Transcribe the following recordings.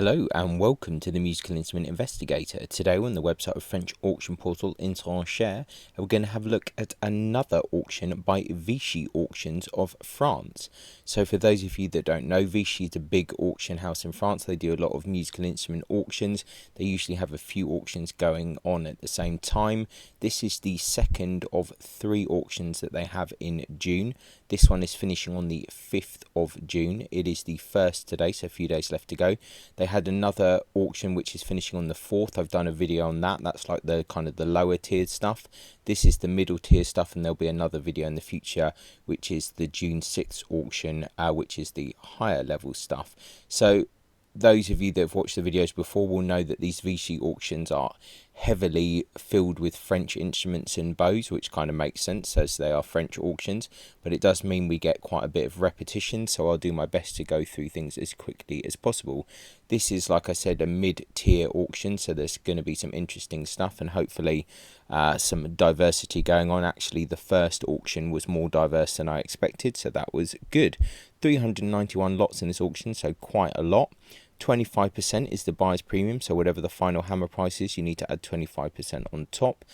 Hello and welcome to the Musical Instrument Investigator. Today we're on the website of French auction portal Inter, and we're going to have a look at another auction by Vichy Auctions of France. So for those of you that don't know, Vichy is a big auction house in France. They do a lot of musical instrument auctions. They usually have a few auctions going on at the same time. This is the second of 3 auctions that they have in June. This one is finishing on the 5th of June. It is the 1st today, so a few days left to go. They had another auction which is finishing on the 4th. I've done a video on that. That's like the kind of the lower tiered stuff. This is the middle tier stuff, and there'll be another video in the future which is the June 6th auction, which is the higher level stuff. So those of you that have watched the videos before will know that these Vichy auctions are heavily filled with French instruments and bows, which kind of makes sense as they are French auctions, but it does mean we get quite a bit of repetition, so I'll do my best to go through things as quickly as possible. This is, like I said, a mid-tier auction, so there's going to be some interesting stuff and hopefully some diversity going on. Actually, the first auction was more diverse than I expected, so that was good. 391 lots in this auction, so quite a lot. 25% is the buyer's premium, so whatever the final hammer price is, you need to add 25% on top.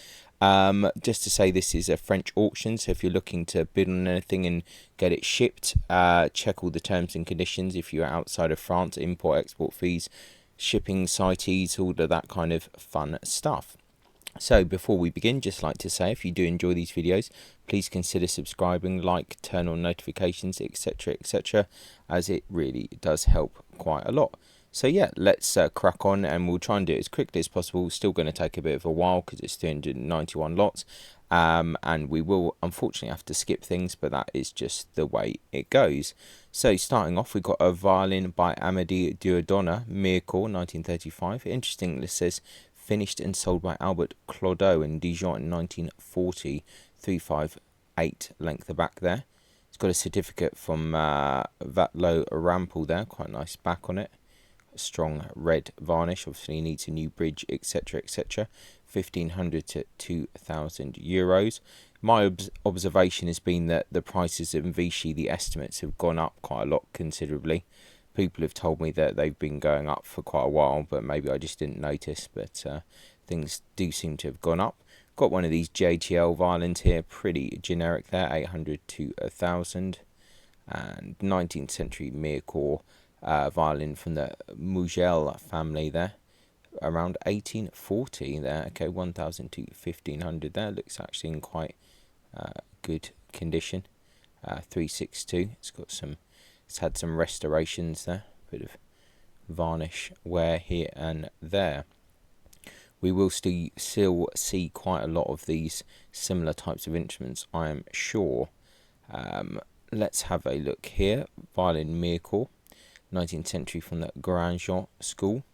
Just to say, this is a French auction, so if you're looking to bid on anything and get it shipped, check all the terms and conditions. If you're outside of France, import, export fees, shipping, CITES, all of that kind of fun stuff. So before we begin, just like to say, if you do enjoy these videos, please consider subscribing, like, turn on notifications, etc, etc, as it really does help quite a lot. So yeah, let's crack on, and we'll try and do it as quickly as possible. Still going to take a bit of a while because it's 391 lots, and we will unfortunately have to skip things, but that is just the way it goes. So starting off, we've got a violin by Amédée Dieudonné, Mircore, 1935. Interesting, this says finished and sold by Albert Clodeau in Dijon in 1940, 358 length the back there. It's got a certificate from Vatlo Rampal there, quite nice back on it. Strong red varnish, obviously needs a new bridge, etc, etc. 1,500 to 2,000 euros. My observation has been that the prices in Vichy, the estimates have gone up quite a lot considerably. People have told me that they've been going up for quite a while, but maybe I just didn't notice, but things do seem to have gone up. Got one of these JTL violins here, pretty generic there, 800 to 1,000. And 19th century Mircore violin from the Mugel family there, around 1840 there. Okay, 1,000 to 1,500 there. Looks actually in quite good condition. 362. It's had some restorations there, bit of varnish wear here and there. We will still see quite a lot of these similar types of instruments, I am sure. Let's have a look here. Violin Mircore, 19th century from the Grandjean school.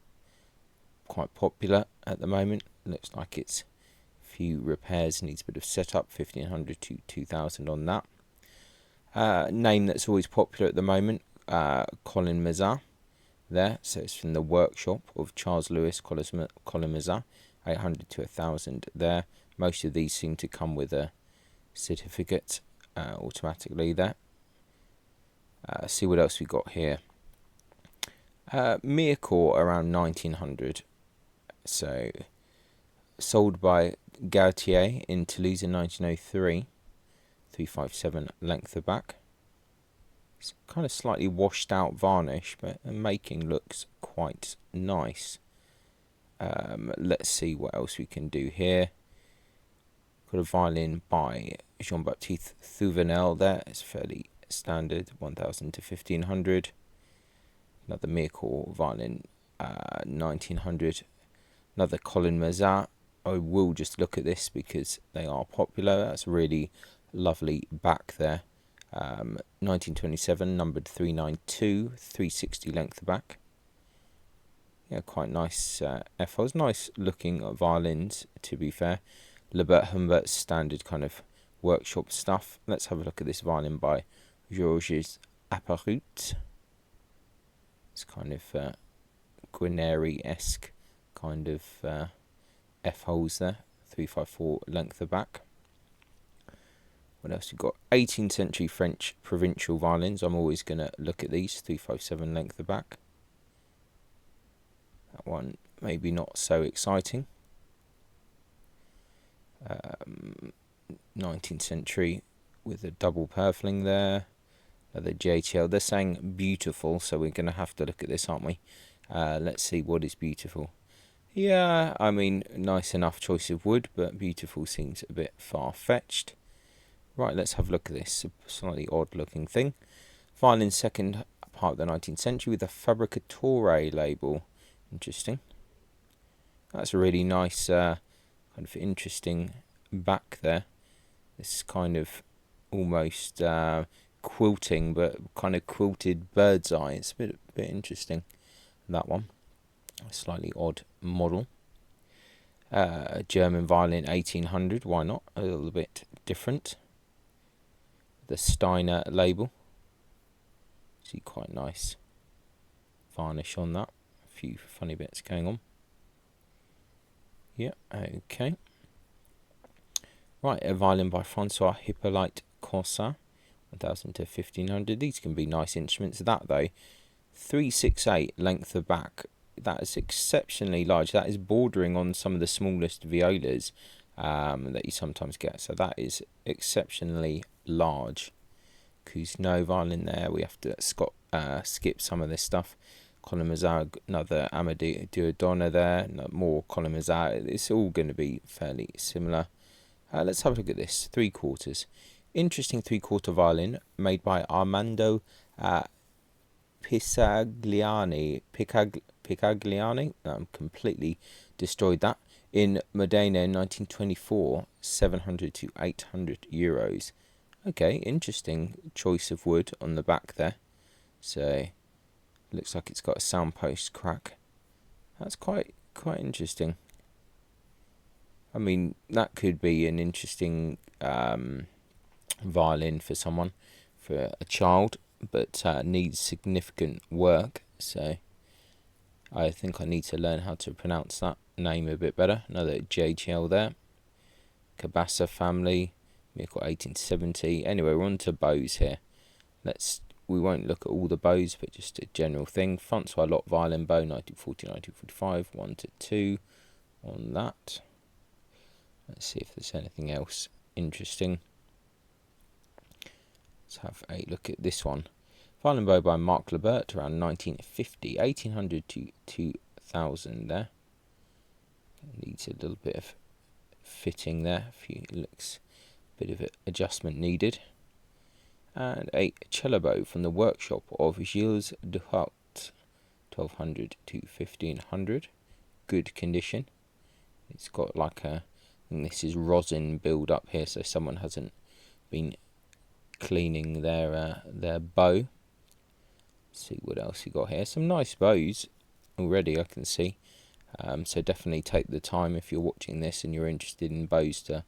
Quite popular at the moment. Looks like it's a few repairs, needs a bit of setup. 1,500 to 2,000 on that. Name that's always popular at the moment, Colin Mazar there. So it's from the workshop of Charles Louis Colin Mazar, 800 to 1,000 there. Most of these seem to come with a certificate automatically there. See what else we got here. Mircore around 1,900. So sold by Gautier in Toulouse in 1903. 357 length of back. It's kind of slightly washed out varnish, but the making looks quite nice. Let's see what else we can do here. Got a violin by Jean-Baptiste Thuvenel there. It's fairly standard, 1,000 to 1,500. Another Mircore violin, 1,900. Another Colin Mazar. I will just look at this because they are popular. That's really lovely back there. 1927, numbered 392, 360 length back. Yeah, quite nice FOs. Nice looking violins, to be fair. Lebert Humbert's standard kind of workshop stuff. Let's have a look at this violin by Georges Apparut. It's kind of Guarneri-esque kind of F-holes there. 354 length of back. What else we've got? 18th century French provincial violins. I'm always going to look at these. 357 length of back. That one maybe not so exciting. 19th century with a double purfling there. The JTL, they're saying beautiful, so we're going to have to look at this, aren't we? Let's see what is beautiful. Yeah, I mean, nice enough choice of wood, but beautiful seems a bit far-fetched. Right, let's have a look at this. A slightly odd-looking thing. Violin second part of the 19th century with a Fabricatore label. Interesting. That's a really nice, kind of interesting back there. This kind of almost quilting, but kind of quilted bird's eye. It's a bit interesting, that one. A slightly odd model. German violin 1800, why not? A little bit different. The Steiner label. See, quite nice varnish on that. A few funny bits going on. Yeah, okay. Right, a violin by Francois Hippolyte Corsin, 1000 to 1500. These can be nice instruments. That, though, 368 length of back. That is exceptionally large. That is bordering on some of the smallest violas that you sometimes get. So that is exceptionally large. Cousineau violin there. We have to skip some of this stuff. Colin Mazzara, another Amadeo Duodonna there. More Colin Mazzara. It's all going to be fairly similar. Let's have a look at this. 3/4. Interesting 3/4 violin made by Armando Pisagliani. Picagliani? I'm completely destroyed that. In Modena in 1924, 700 to 800 euros. Okay, interesting choice of wood on the back there. So, looks like it's got a soundpost crack. That's quite interesting. I mean, that could be an interesting violin for someone, for a child, but needs significant work. So I think I need to learn how to pronounce that name a bit better. Another JGL there. Cabasa family, vehicle 1870. Anyway, we're on to bows here. We won't look at all the bows, but just a general thing. Francois Lot violin bow, 1940-1945, 1 to 2 on that. Let's see if there's anything else interesting. Let's have a look at this one. Violin bow by Marc Lebert, around 1950, 1800 to 2000 there. Needs a little bit of fitting there. Looks a bit of adjustment needed. And a cello bow from the workshop of Gilles Duhaut, 1200 to 1500. Good condition. It's got like a, and this is rosin build up here, so someone hasn't been cleaning their bow. Let's see what else you got here. Some nice bows already, I can see. So definitely take the time if you're watching this and you're interested in bows to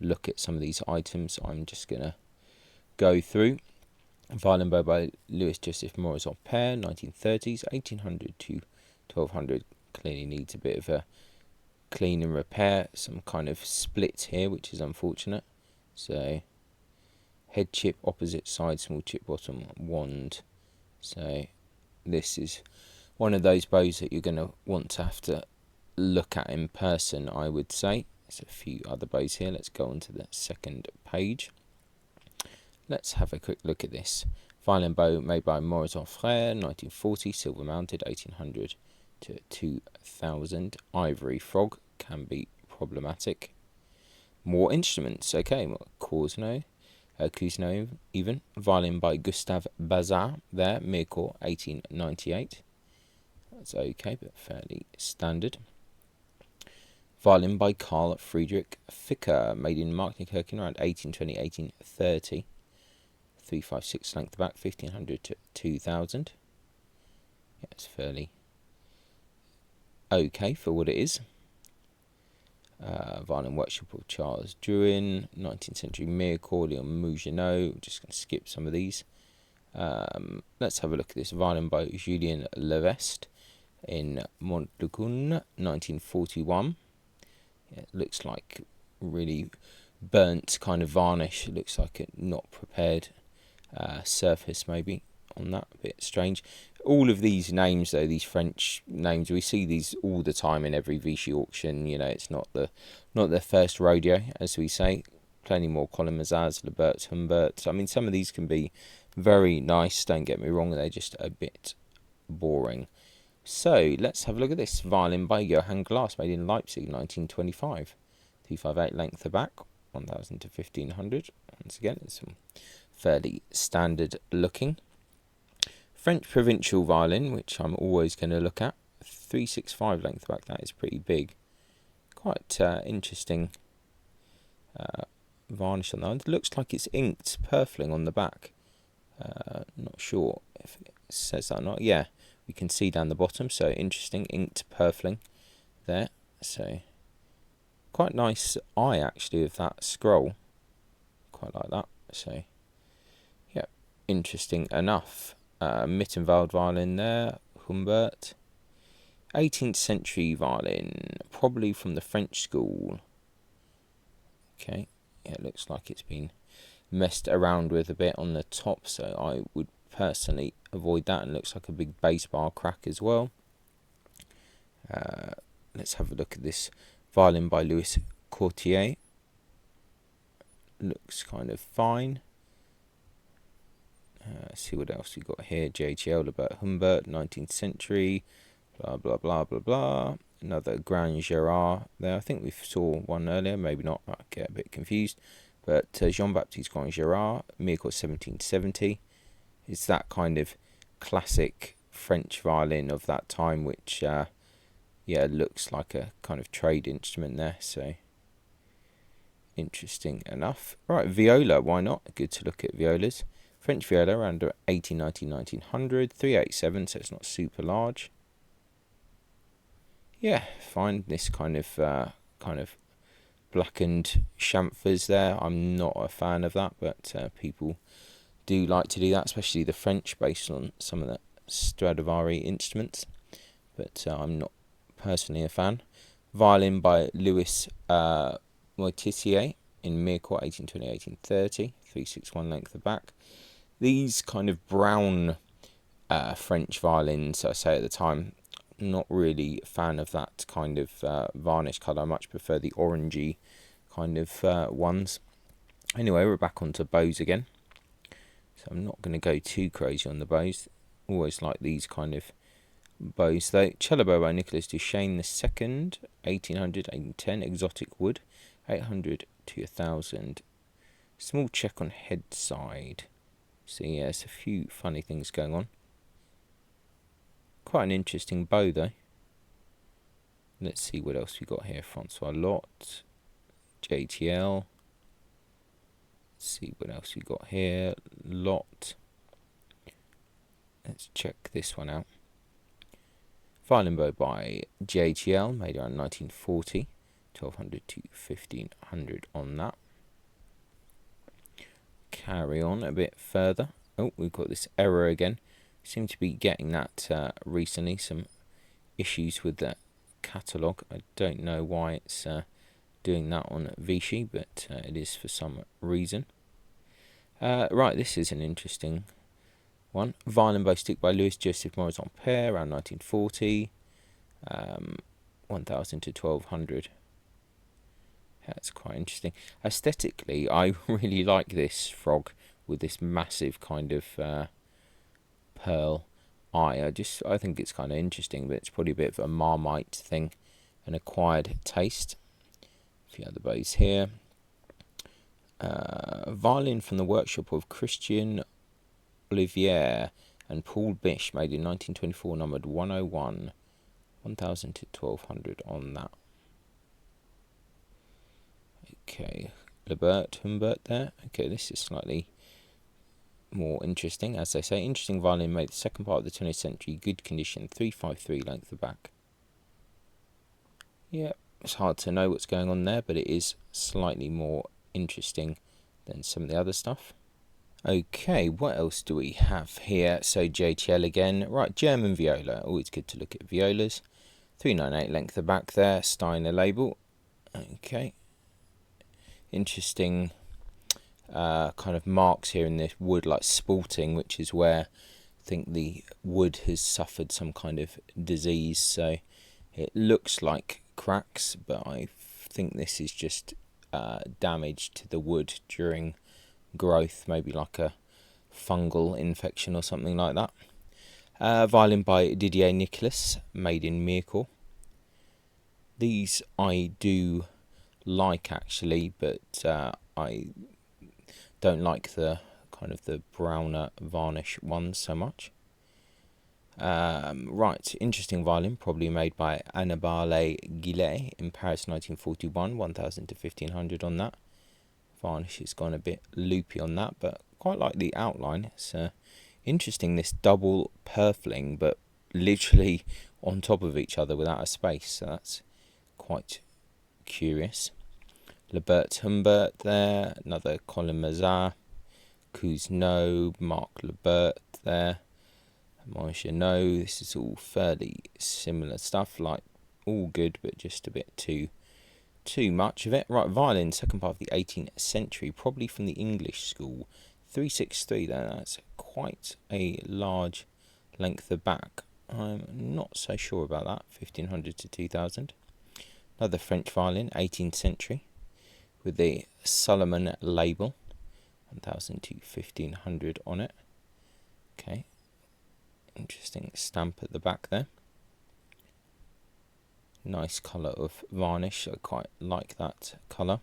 look at some of these items. I'm just gonna go through. Violin bow by Louis Joseph Morizot Père, 1930s, 1800 to 1200. Clearly needs a bit of a clean and repair. Some kind of split here, which is unfortunate. So head chip, opposite side, small chip bottom, wand. So this is one of those bows that you're going to want to have to look at in person, I would say. There's a few other bows here. Let's go on to the second page. Let's have a quick look at this. Violin bow made by Morizot Frère, 1940, silver mounted, 1800 to 2000. Ivory frog can be problematic. More instruments. Okay, Cousineau even. Violin by Gustave Bazin there, Mircourt, 1898. That's okay, but fairly standard. Violin by Carl Friedrich Ficker, made in Markneukirchen around 1820-1830. 356 length back, 1500 to 2000. Yeah, it's fairly okay for what it is. Violin workshop of Charles Drouin, 19th century Mircourt, Leon Mougenot. Just going to skip some of these. Let's have a look at this. Violin by Julien Levesque in Montlucon, 1941. Yeah, it looks like really burnt kind of varnish. It looks like a not prepared surface maybe on that, a bit strange. All of these names, though, these French names, we see these all the time in every Vichy auction. You know, it's not their first rodeo, as we say. Plenty more Colin Mazars, Leberts, Humberts. I mean, some of these can be very nice, don't get me wrong, they're just a bit boring. So, let's have a look at this. Violin by Johann Glass, made in Leipzig, 1925. 258 length of back, 1000 to 1500. Once again, it's some fairly standard looking. French provincial violin, which I'm always going to look at. 365 length of back, that is pretty big. Quite interesting varnish on that one. It looks like it's inked purfling on the back. Not sure if it says that or not. Yeah, we can see down the bottom, so interesting, inked purfling there. So quite nice eye actually of that scroll. Quite like that. So yeah, interesting enough. Mittenwald violin there, Humbert. 18th century violin, probably from the French school. Okay, yeah, it looks like it's been messed around with a bit on the top, so I would personally avoid that. And looks like a big bass bar crack as well. Let's have a look at this violin by Louis Courtier. Looks kind of fine. See what else we got here. JHL, Lebert Humbert, 19th century. Blah, blah, blah, blah, blah. Another Grand Gerard there. I think we saw one earlier. Maybe not. I get a bit confused. But Jean-Baptiste Grand Gerard, Miracle 1770. It's that kind of classic French violin of that time, which, yeah, looks like a kind of trade instrument there. So, interesting enough. Right, viola, why not? Good to look at violas. French viola around 1890, 1900, 387, so it's not super large. Yeah, fine. This kind of blackened chamfers there. I'm not a fan of that, but people do like to do that, especially the French, based on some of the Stradivari instruments. But I'm not personally a fan. Violin by Louis Moitissier in Mirecourt, 1820-1830, 361 length of back. These kind of brown French violins, I say at the time, not really a fan of that kind of varnish colour. I much prefer the orangey kind of ones. Anyway, we're back onto bows again. So I'm not going to go too crazy on the bows. Always like these kind of bows though. Cello bow by Nicolas Duchesne II, 1800-1810, exotic wood, 800 to 1000. Small check on head side. So yeah, there's a few funny things going on. Quite an interesting bow though. Let's see what else we got here. Francois Lot, JTL. Let's see what else we got here. Lot. Let's check this one out. Violin bow by JTL, made around 1940, 1200 to 1500 on that. Carry on a bit further. Oh, we've got this error again. Seem to be getting that recently. Some issues with the catalogue. I don't know why it's doing that on Vichy, but it is for some reason. Right, this is an interesting one. Violin bow stick by Louis Joseph Maurice Ampere, around 1940, 1000 to 1200. That's quite interesting. Aesthetically, I really like this frog with this massive kind of pearl eye. I think it's kind of interesting, but it's probably a bit of a Marmite thing, an acquired taste. A few other bows here. Violin from the workshop of Christian Olivier and Paul Bish, made in 1924, numbered 101, 1000 to 1200 on that. Okay, Lebert, Humbert there. Okay, this is slightly more interesting, as they say. Interesting violin made the second part of the 20th century, good condition, 353 length of back. Yeah, it's hard to know what's going on there, but it is slightly more interesting than some of the other stuff. Okay, what else do we have here? So JTL again. Right, German viola. Always good to look at violas. 398 length of back there, Steiner label. Okay. Interesting kind of marks here in this wood, like spalting, which is where think the wood has suffered some kind of disease, so it looks like cracks, but I think this is just damage to the wood during growth, maybe like a fungal infection or something like that. Violin by Didier Nicolas, made in Mircore. These I do like actually, but I don't like the kind of the browner varnish ones so much. Right, interesting violin, probably made by Annibale Guillet in Paris 1941, 1000 to 1500 on that. Varnish has gone a bit loopy on that, but quite like the outline. It's interesting, this double purfling, but literally on top of each other without a space, so that's quite curious. Lebert Humbert there, another Colin Mazar, Cousineau, Marc Lebert there, Mongenot. This is all fairly similar stuff, like all good, but just a bit too much of it. Right, violin, second part of the 18th century, probably from the English school. 363 there, that's quite a large length of back. I'm not so sure about that, 1500 to 2000. Another French violin, 18th century, with the Solomon label, 1000 to 1500 on it. Okay, interesting stamp at the back there. Nice colour of varnish, I quite like that colour.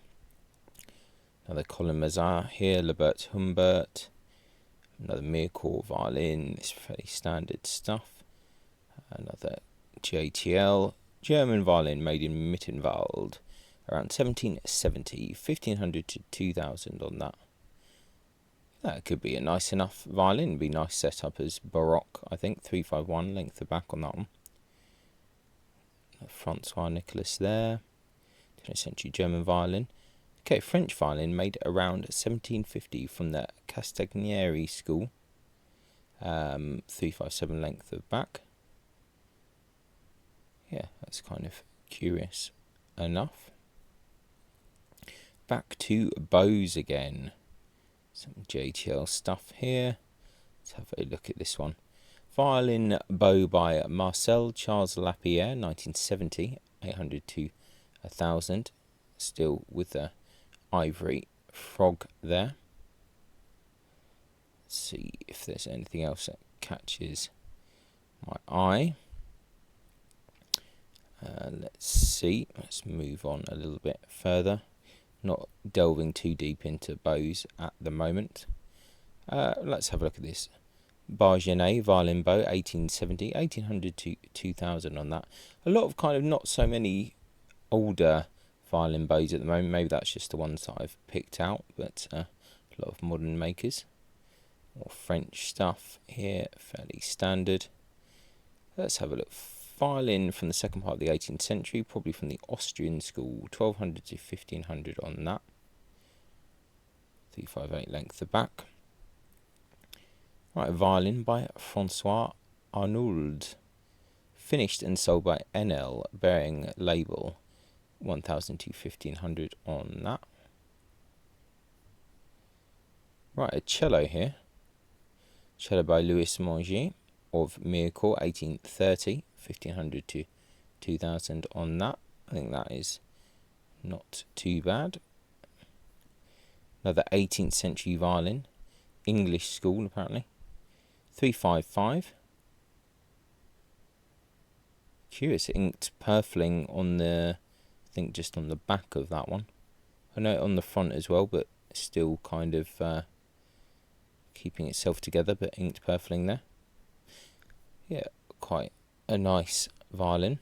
Another Colin Mazar here, Lebert Humbert. Another Mircore violin, it's fairly standard stuff. Another JTL, German violin made in Mittenwald, around 1770, 1500 to 2000 on that. That could be a nice enough violin, be nice set up as Baroque, I think. 351 length of back on that one. Francois Nicolas there, 20th century German violin. Okay, French violin made around 1750 from the Castagneri school. 357 length of back. Yeah, that's kind of curious enough. Back to bows again. Some JTL stuff here. Let's have a look at this one. Violin bow by Marcel Charles Lapierre, 1970, 800 to 1000. Still with the ivory frog there. Let's see if there's anything else that catches my eye. Let's see. Let's move on a little bit further. Not delving too deep into bows at the moment. Let's have a look at this. Bargenet violin bow, 1870, 1800 to 2000 on that. A lot of kind of not so many older violin bows at the moment. Maybe that's just the ones that I've picked out, but a lot of modern makers. More French stuff here, fairly standard. Let's have a look. Violin from the second part of the 18th century, probably from the Austrian school, 1200 to 1500 on that. 358 length of back. Right, violin by Francois Arnauld, finished and sold by NL, bearing label, 1000 to 1500 on that. Right, a cello here. Cello by Louis Mongier of Mircore, 1830, 1500 to 2000 on that. I think that is not too bad. Another 18th century violin, English school apparently, 355. Curious inked purfling on the, I think just on the back of that one. I know it on the front as well, but still kind of keeping itself together, but inked purfling there. Yeah, quite a nice violin.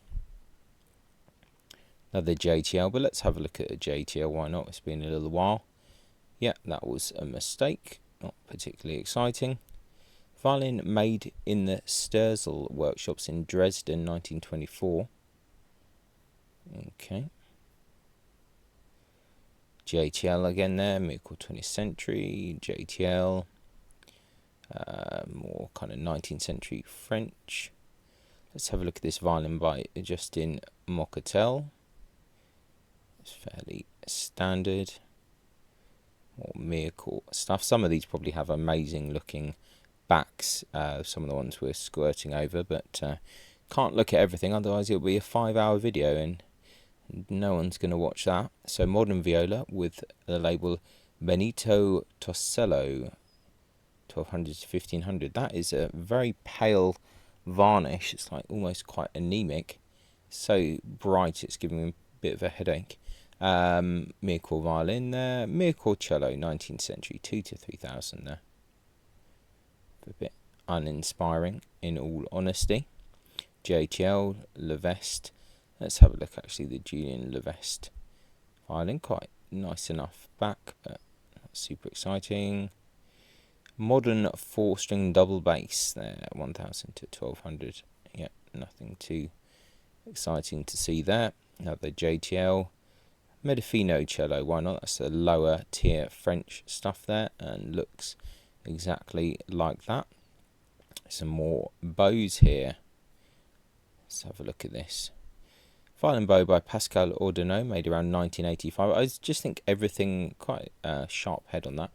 Another JTL, but let's have a look at a JTL, why not? It's been a little while. Yeah, that was a mistake, not particularly exciting. Violin made in the Sterzel workshops in Dresden, 1924. Okay. JTL again there, Mircore 20th century, JTL. More kind of 19th century French. Let's have a look at this violin by Justin Mocatel. It's fairly standard. More Mircore stuff. Some of these probably have amazing looking backs, some of the ones we're squirting over, but can't look at everything, otherwise it'll be a 5-hour video and no one's going to watch that. So modern viola with the label Benito Tosello, 1200 to 1500. That is a very pale varnish. It's like almost quite anemic. So bright it's giving me a bit of a headache. Miracle violin there. Miracle cello, 19th century, 2 to 3000 there. A bit uninspiring in all honesty. JTL, Levesque. Let's have a look actually, the Julian Levesque violin. Quite nice enough back, but not super exciting. Modern 4-string double bass there, 1000 to 1200. Yeah, nothing too exciting to see there. Another JTL. Medifino cello, why not? That's a lower tier French stuff there and looks exactly like that. Some more bows here. Let's have a look at this. Violin bow by Pascal Ordonneau, made around 1985. I just think everything, quite sharp head on that.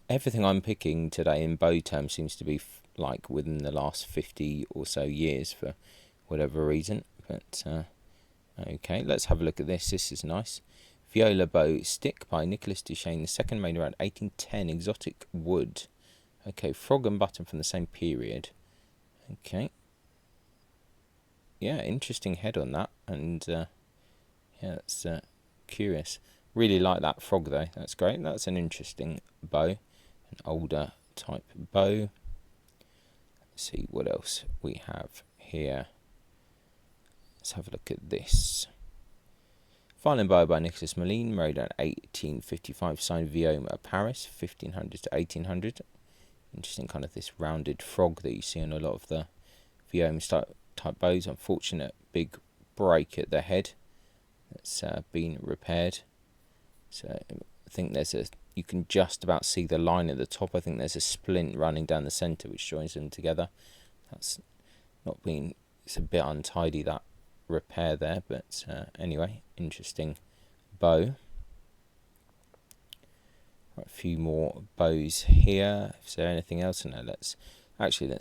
Everything I'm picking today in bow terms seems to be like within the last 50 or so years for whatever reason. But okay, let's have a look at this. This is nice. Viola bow stick by Nicolas Duchesne II, made around 1810. Exotic wood. Okay, frog and button from the same period. Okay. Yeah, interesting head on that, and yeah, that's curious. Really like that frog though. That's great. That's an interesting bow, an older type bow. Let's see what else we have here. Let's have a look at this. Violin bow by Nicolas Moline, married in 1855, signed Viome at Paris, 1500 to 1800. Interesting kind of this rounded frog that you see on a lot of the Viome type bows. Unfortunate big break at the head that's been repaired. So I think there's you can just about see the line at the top. I think there's a splint running down the centre which joins them together. That's not been, it's a bit untidy, that repair there, but anyway, interesting bow. Right, a few more bows here. Is there anything else? No, let's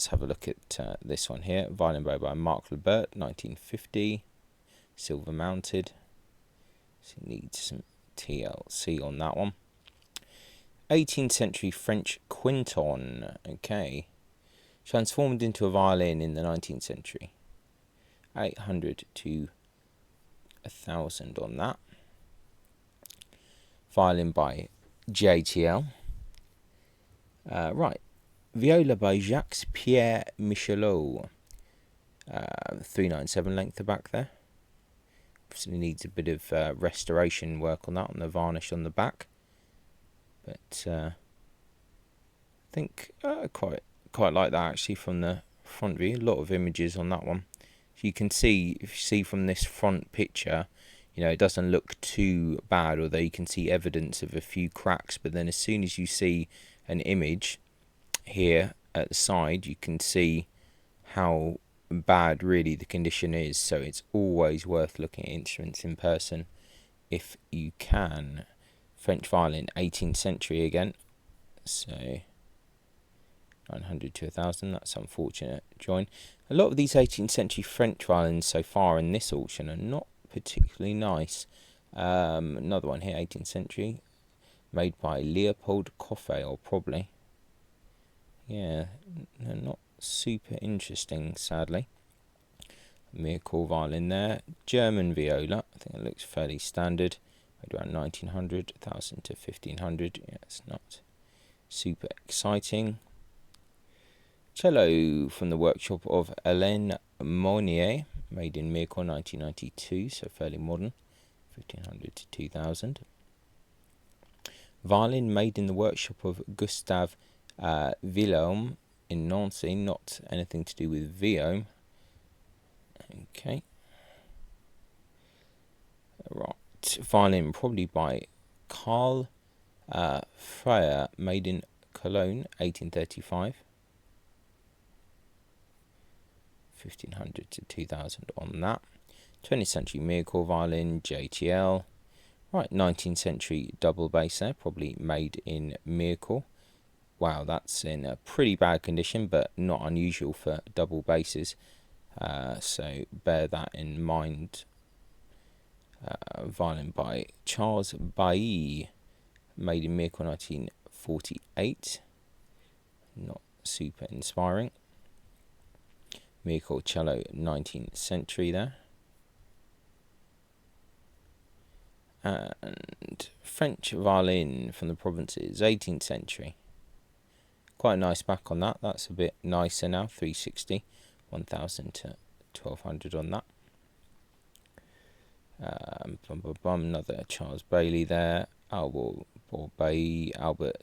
have a look at this one here. Violin bow by Marc Lebert, 1950, silver mounted. So it needs some TLC on that one. 18th century French quinton. Okay, transformed into a violin in the 19th century. 800 to 1000 on that. Violin by JTL. Right, viola by Jacques Pierre Michelot. 397 length the back there. Obviously needs a bit of restoration work on that, on the varnish on the back. But I think quite like that actually from the front view. A lot of images on that one. You can see, if you see from this front picture, you know, it doesn't look too bad, although you can see evidence of a few cracks. But then as soon as you see an image here at the side, you can see how bad really the condition is. So it's always worth looking at instruments in person if you can. French violin, 18th century again. So 900 to 1000, that's unfortunate join. A lot of these 18th century French violins so far in this auction are not particularly nice. Another one here, 18th century, made by Leopold Coffey, probably. Yeah, not super interesting, sadly. Miracle violin there. German viola, I think it looks fairly standard. Made around 1900, 1000 to 1500. Yeah, it's not super exciting. Cello from the workshop of Hélène Monnier, made in Miracle 1992, so fairly modern, 1500 to 2000. Violin made in the workshop of Gustave Villaume in Nancy, not anything to do with Viome. Okay. Right, violin probably by Carl Freyer, made in Cologne, 1835. 1500 to 2000 on that. 20th century Miracle violin, JTL. Right, 19th century double bass there, probably made in Miracle. wow, that's in a pretty bad condition, but not unusual for double basses. So bear that in mind. Violin by Charles Bailly, made in Miracle 1948. Not super inspiring. Miracle cello, 19th century there. And French violin from the provinces, 18th century. Quite a nice back on that. That's a bit nicer now. 360, 1000 to 1200 on that. Another Charles Bailly there. Albert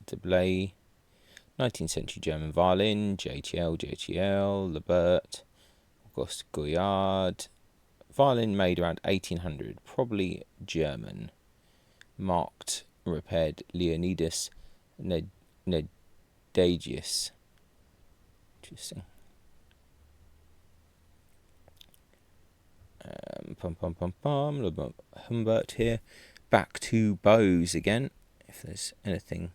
de Blay. 19th century German violin. JTL, Lebert, Auguste Goyard. Violin made around 1800, probably German. Marked, repaired Leonidas Nadagius. Interesting. Humbert here. Back to bows again, if there's anything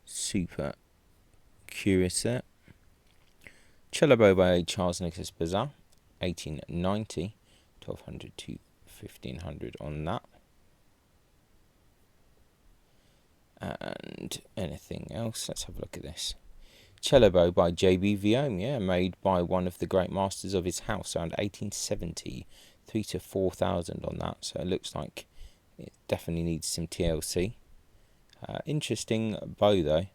super curious there. Cello bow by Charles Nicholas Bazin, 1890, 1200 to 1500 on that. And anything else? Let's have a look at this. Cello bow by J.B. Viome, yeah, made by one of the great masters of his house around 1870, 3 to 4,000 on that. So it looks like it definitely needs some TLC. Interesting bow though.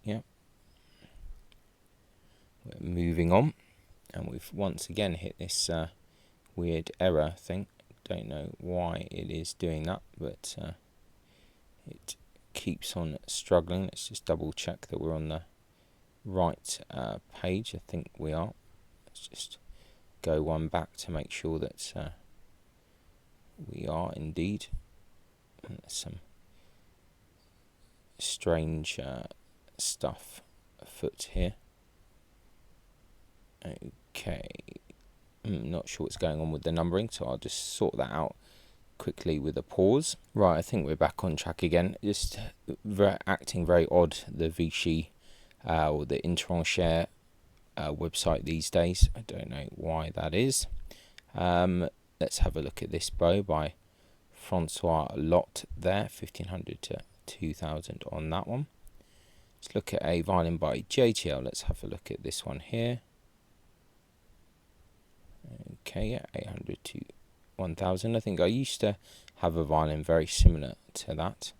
Yeah. We're moving on, and we've once again hit this weird error thing. Don't know why it is doing that, but it keeps on struggling. Let's just double check that we're on the right page. I think we are. Let's just go one back to make sure that we are indeed. And there's some strange stuff afoot here. Okay, I'm not sure what's going on with the numbering, so I'll just sort that out quickly with a pause. Right, I think we're back on track again. Just acting very odd, the Vichy or the Intrancher website these days. I don't know why that is. Let's have a look at this bow by Francois Lot there, 1500 to 2000 on that one. Let's look at a violin by JTL. Let's have a look at this one here. Okay, yeah, 800 to 1000. I think I used to have a violin very similar to that.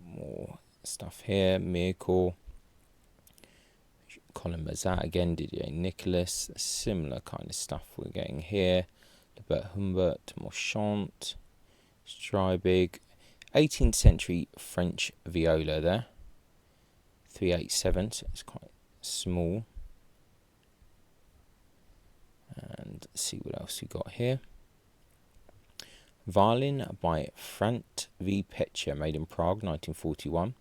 More stuff here. Miracle, Colin Mazat again, Didier Nicholas, similar kind of stuff we're getting here. Lebert Humbert, Mochant, Strybig, 18th century French viola there. 387, so it's quite small. And let's see what else we got here. Violin by Frant V. Pecha, made in Prague, 1941.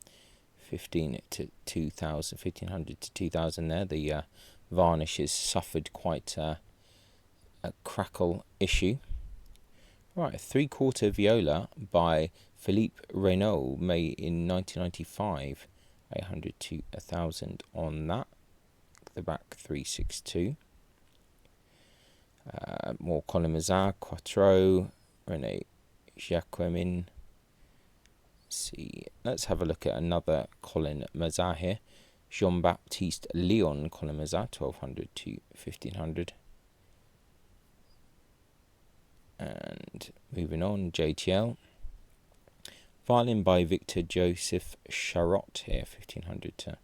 1500 to 2000 there. The varnish has suffered quite a crackle issue. Right, a 3/4 viola by Philippe Renaud, made in 1995. 800 to 1000 on that. The back 362. More Colin Mazat, Quattro, René Jacquemin. See, let's have a look at another Colin Mazat here. Jean-Baptiste Leon Colin Mazat, 1200 to 1500. And moving on, JTL. Violin by Victor Joseph Charot here, 1500 to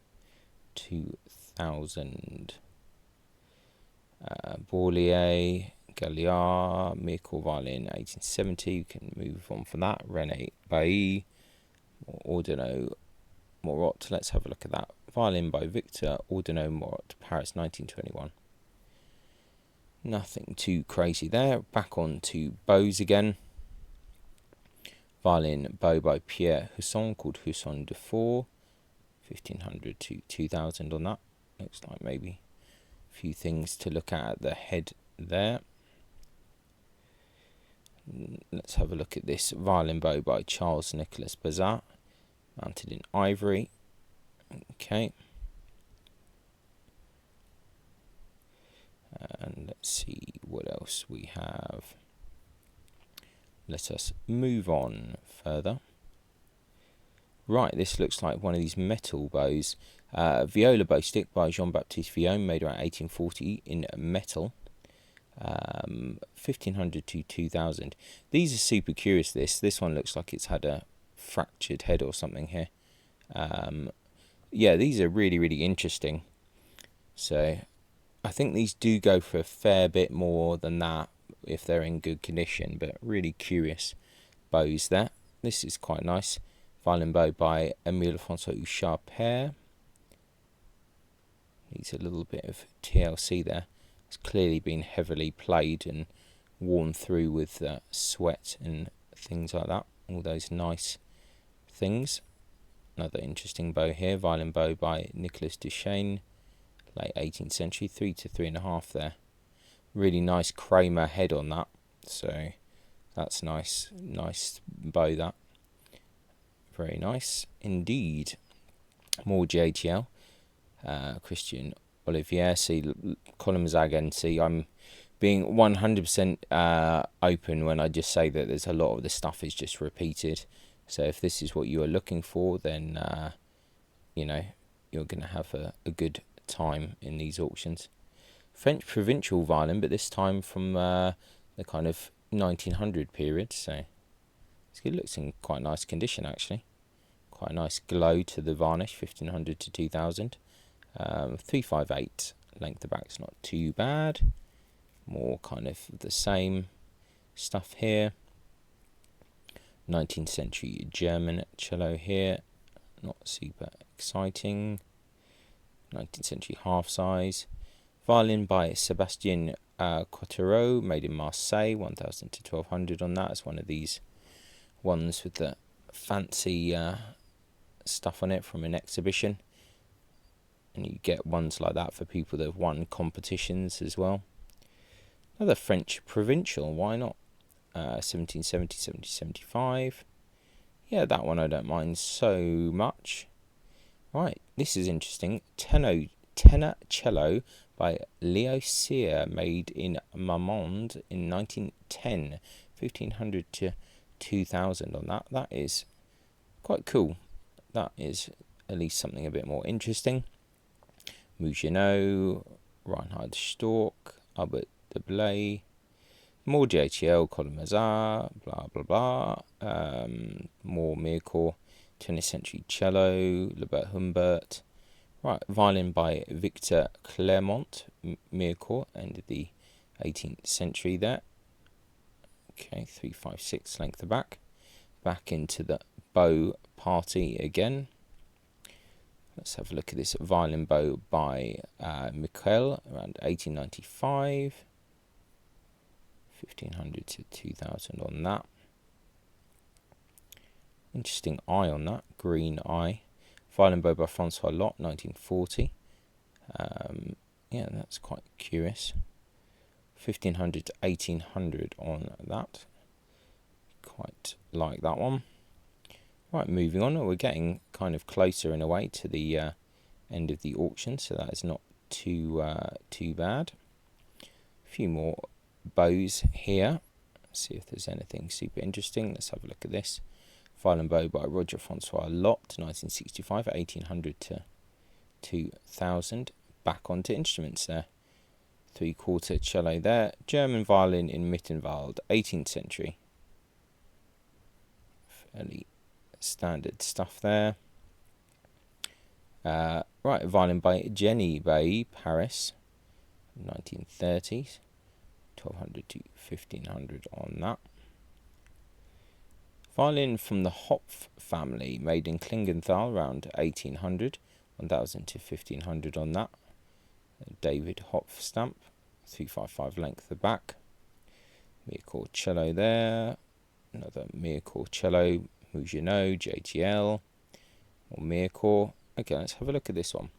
2000. Borlier, Galliard, Miracle violin, 1870. You can move on from that. René Bailly, Ordino Morot. Let's have a look at that. Violin by Victor Ordino Morot, Paris, 1921. Nothing too crazy there. Back on to bows again. Violin bow by Pierre Husson, called Husson de Four, 1500 to 2000 on that. Looks like maybe a few things to look at the head there. Let's have a look at this violin bow by Charles Nicholas Bazin, mounted in ivory, Okay. And let's see what else we have. Let us move on further. Right, this looks like one of these metal bows. Viola bow stick by Jean-Baptiste Villon, made around 1840 in metal. 1500 to 2000. These are super curious. This one looks like it's had a fractured head or something here. Yeah, these are really, really interesting. So I think these do go for a fair bit more than that if they're in good condition, but really curious bows there. This is quite nice. Violin bow by Émile François Huchard Père. Needs a little bit of TLC there. It's clearly been heavily played and worn through with sweat and things like that. All those nice things. Another interesting bow here. Violin bow by Nicolas Duchesne. Late 18th century, 3 to 3.5 there. Really nice Kramer head on that, so that's nice bow, that very nice indeed. More JTL, Christian Olivier. See Colin Mazagan. See, I'm being 100% open when I just say that there's a lot of the stuff is just repeated, so if this is what you are looking for, then you know, you're going to have a good time in these auctions. French provincial violin, but this time from the kind of 1900 period, so it looks in quite nice condition actually. Quite a nice glow to the varnish, 1500 to 2000. 358 length of back's not too bad. More kind of the same stuff here. 19th century German cello here, not super exciting. 19th century half size. Violin by Sébastien Cottereau, made in Marseille, 1000 to 1200 on that. It's one of these ones with the fancy stuff on it from an exhibition. And you get ones like that for people that have won competitions as well. Another French provincial, why not? 1770, 1775. Yeah, that one I don't mind so much. Right, this is interesting. Tenor cello by Leo Cyr, made in Marmande in 1910. 1500 to 2000 on that. That is quite cool. That is at least something a bit more interesting. Muggenot, Reinhard Stork, Albert de Blay, more JTL, Colin Mazar, blah blah blah. More Mircore, 20th century cello, Lebert Humbert. Right, violin by Victor Clermont, Mircore, end of the 18th century there. Okay, 356 length of back. Back into the bow party again. Let's have a look at this violin bow by Michel, around 1895. 1500 to 2000 on that. Interesting eye on that, green eye. Violin bow by Francois Lot, 1940. Yeah, that's quite curious. 1500 to 1800 on that. Quite like that one. Right, moving on. We're getting kind of closer in a way to the end of the auction, so that is not too bad. A few more bows here. See if there's anything super interesting. Let's have a look at this. Violin bow by Roger Francois Lot, 1965, 1800 to 2000. Back onto instruments there. 3/4 cello there. German violin in Mittenwald, 18th century. Fairly standard stuff there. Right, violin by Jenny Bay, Paris, 1930s. 1200 to 1500 on that. Violin from the Hopf family, made in Klingenthal, around 1800. 1000 to 1500 on that. David Hopf stamp, 355 length of back. Mircore cello there. Another Mircore cello, Muggenot, JTL, or Mircore. Okay, let's have a look at this one.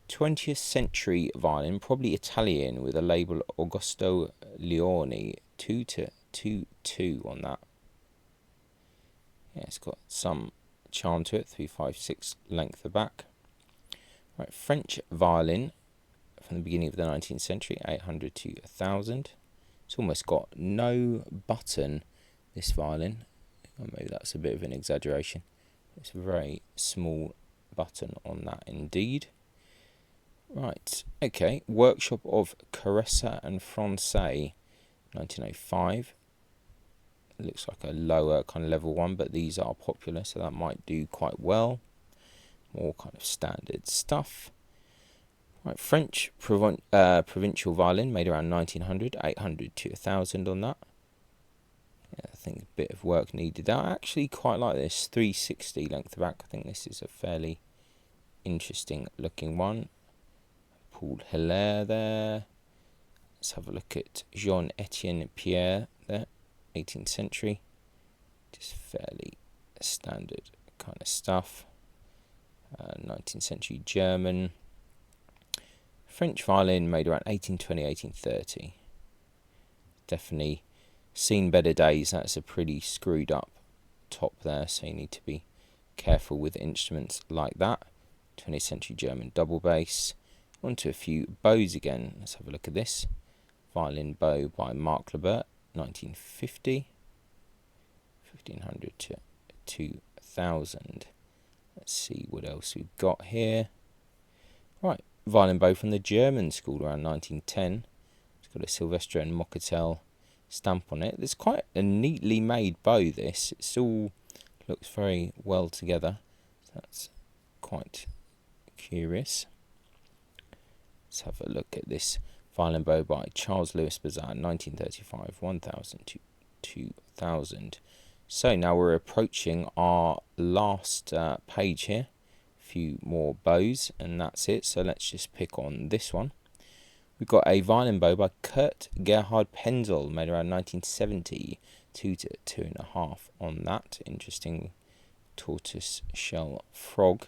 20th century violin, probably Italian, with a label Augusto Leone, 2 to 22 on that. Yeah, it's got some charm to it, 356 length of back. Right, French violin from the beginning of the 19th century, 800 to 1000. It's almost got no button, this violin. Or maybe that's a bit of an exaggeration. It's a very small button on that indeed. Right, okay. Workshop of Caressa and Francais, 1905. It looks like a lower kind of level one, but these are popular, so that might do quite well. More kind of standard stuff. Right, French provincial violin made around 1900, 800 to 1000 on that. Yeah, I think a bit of work needed. I actually quite like this 360 length back. I think this is a fairly interesting looking one. Paul Hilaire there. Let's have a look at Jean-Etienne Pierre there, 18th century. Just fairly standard kind of stuff. 19th century German. French violin made around 1820, 1830. Definitely seen better days. That's a pretty screwed up top there, so you need to be careful with instruments like that. 20th century German double bass. On to a few bows again. Let's have a look at this. Violin bow by Marc Lebert, 1950. 1500 to 2000. Let's see what else we've got here. Right, violin bow from the German school around 1910. It's got a Silvestre and Moccatel stamp on it. It's quite a neatly made bow, this. It all looks very well together. So that's quite curious. Let's have a look at this violin bow by Charles Louis Bazin, 1935, 1000 to 2000. So now we're approaching our last page here. A few more bows and that's it. So let's just pick on this one. We've got a violin bow by Kurt Gerhard Pendel, made around 1970, 2 to 2.5 on that. Interesting tortoise shell frog.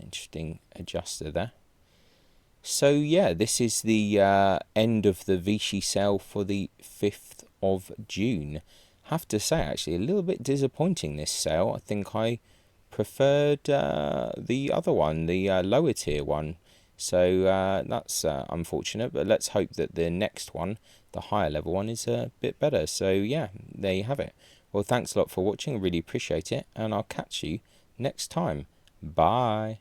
Interesting adjuster there. So yeah, this is the end of the Vichy sale for the 5th of June. Have to say, actually, a little bit disappointing, this sale. I think I preferred the other one, the lower tier one. So that's unfortunate, but let's hope that the next one, the higher level one, is a bit better. So yeah, there you have it. Well, thanks a lot for watching. I really appreciate it, and I'll catch you next time. Bye.